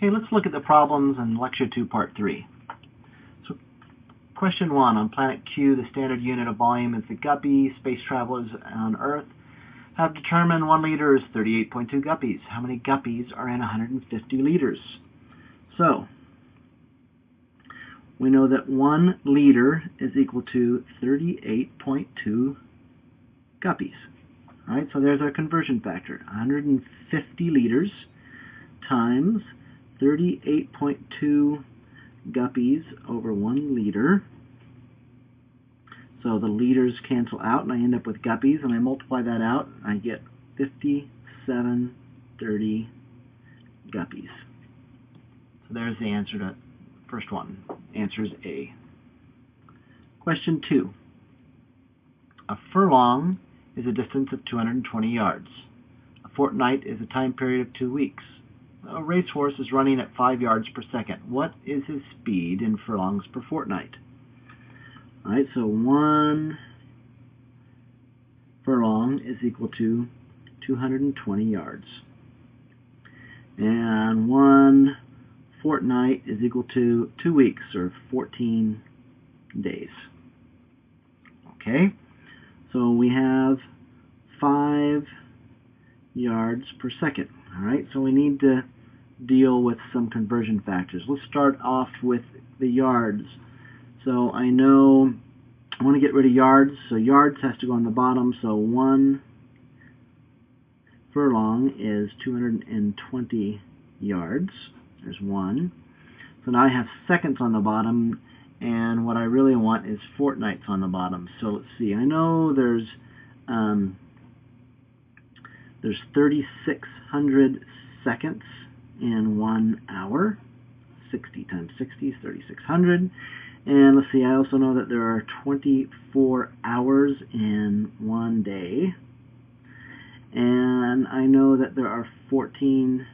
Okay, let's look at the problems in Lecture 2, Part 3. So, question 1, on planet Q, the standard unit of volume is the guppy. Space travelers on Earth have determined 1 liter is 38.2 guppies. How many guppies are in 150 liters? So, we know that 1 liter is equal to 38.2 guppies. All right, so there's our conversion factor. 150 liters times 38.2 guppies over 1 liter. So the liters cancel out, and I end up with guppies, and I multiply that out, and I get 5730 guppies. So there's the answer to the first one. Answer is A. Question 2. A furlong is a distance of 220 yards. A fortnight is a time period of 2 weeks. A racehorse is running at 5 yards per second. What is his speed in furlongs per fortnight? All right, so 1 furlong is equal to 220 yards. And 1 fortnight is equal to 2 weeks, or 14 days. Okay, so we have 5 yards per second. All right, so we need to deal with some conversion factors. Let's start off with the yards. So I know I want to get rid of yards, so yards has to go on the bottom, so 1 furlong is 220 yards. There's 1. So now I have seconds on the bottom, and what I really want is fortnights on the bottom. So let's see, I know there's 3,600 seconds in 1 hour. 60 times 60 is 3,600. And let's see, I also know that there are 24 hours in 1 day. And I know that there are 14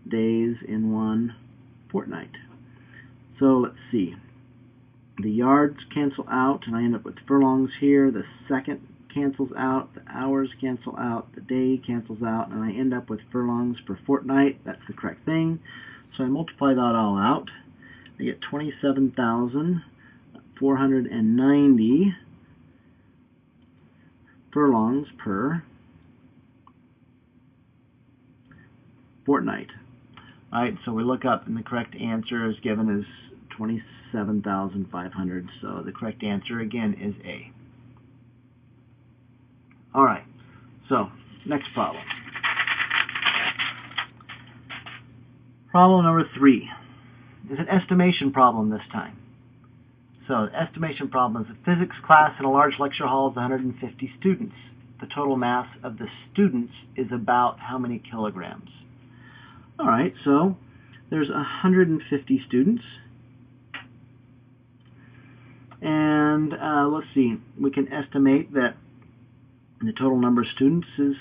days in 1 fortnight. So let's see. The yards cancel out, and I end up with furlongs here. The second cancels out, the hours cancel out, the day cancels out, and I end up with furlongs per fortnight. That's the correct thing. So I multiply that all out. I get 27,490 furlongs per fortnight. All right, so we look up, and the correct answer is given as 27,500. So the correct answer, again, is A. All right, so next problem. Problem number 3 is an estimation problem this time. So the estimation problem is a physics class in a large lecture hall of 150 students. The total mass of the students is about how many kilograms? All right, so there's 150 students. And let's see, we can estimate that the total number of students is,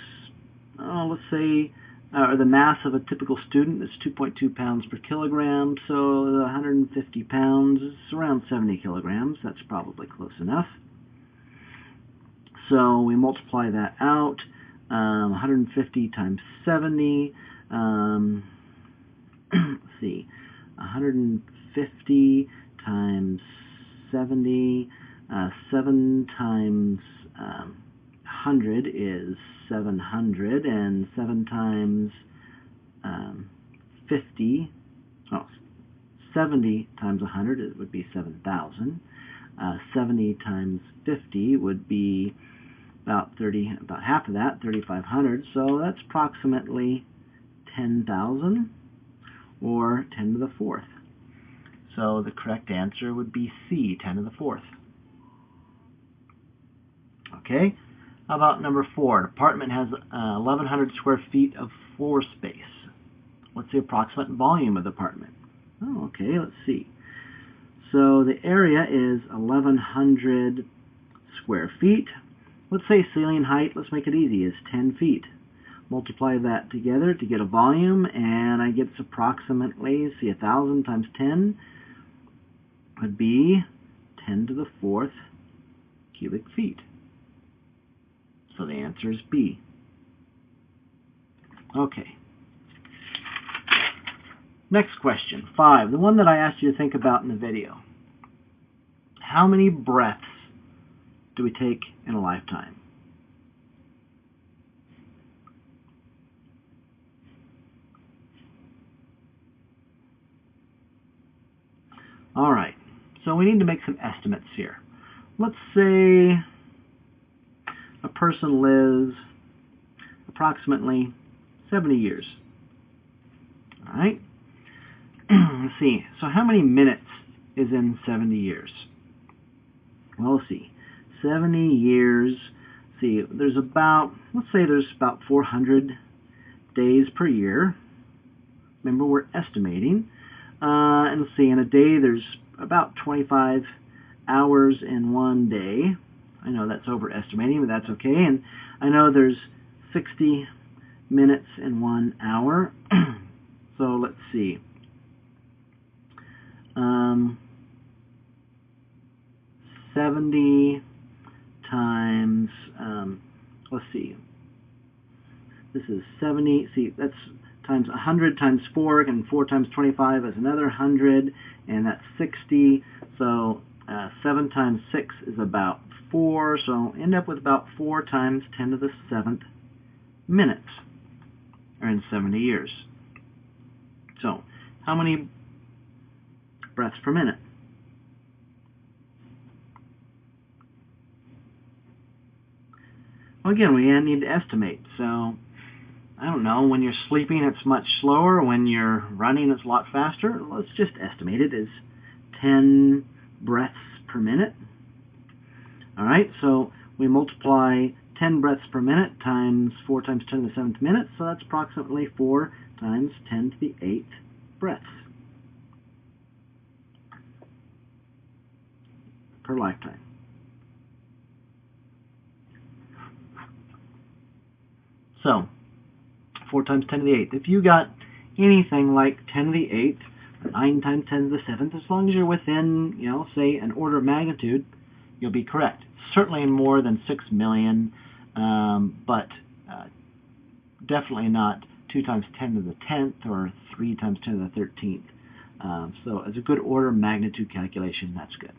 let's say, the mass of a typical student is 2.2 pounds per kilogram, so the 150 pounds is around 70 kilograms. That's probably close enough. So we multiply that out, 150 times 70, let's see, 150 times 70, 7 times 100 is 700, and 7 times 70 times 100 it would be 7,000. 70 times 50 would be about half of that, 3,500. So that's approximately 10,000, or 10 to the 4th. So the correct answer would be C, 10 to the 4th. Okay. How about number 4? An apartment has 1,100 square feet of floor space. What's the approximate volume of the apartment? Oh, okay, let's see. So the area is 1,100 square feet. Let's say ceiling height, let's make it easy, is 10 feet. Multiply that together to get a volume, and I get approximately, see, 1,000 times 10 would be 10 to the 4th cubic feet. So the answer is B. Okay. Next question, 5, the one that I asked you to think about in the video. How many breaths do we take in a lifetime? All right, so we need to make some estimates here. Let's say a person lives approximately 70 years. All right, let's see. So how many minutes is in 70 years? Well, let's see. 70 years. See, there's about, let's say there's about 400 days per year. Remember, we're estimating. And let's see, in a day there's about 25 hours in one day. I know that's overestimating, but that's okay. And I know there's 60 minutes in 1 hour. So let's see. 70 times, let's see. This is 70, see, that's times 100 times 4, and 4 times 25 is another 100, and that's 60. So 7 times 6 is about 4, so end up with about 4 times 10 to the 7th minutes, or in 70 years. So how many breaths per minute? Well, again, we need to estimate. So I don't know, when you're sleeping it's much slower, when you're running it's a lot faster. Let's just estimate it as 10 breaths per minute. Alright, so we multiply 10 breaths per minute times 4 times 10 to the 7th minute, so that's approximately 4 times 10 to the 8th breaths per lifetime. So 4 times 10 to the 8th. If you got anything like 10 to the 8th, or 9 times 10 to the 7th, as long as you're within, say an order of magnitude, you'll be correct. Certainly more than 6 million, but definitely not 2 times 10 to the 10th or 3 times 10 to the 13th. So as a good order of magnitude calculation, that's good.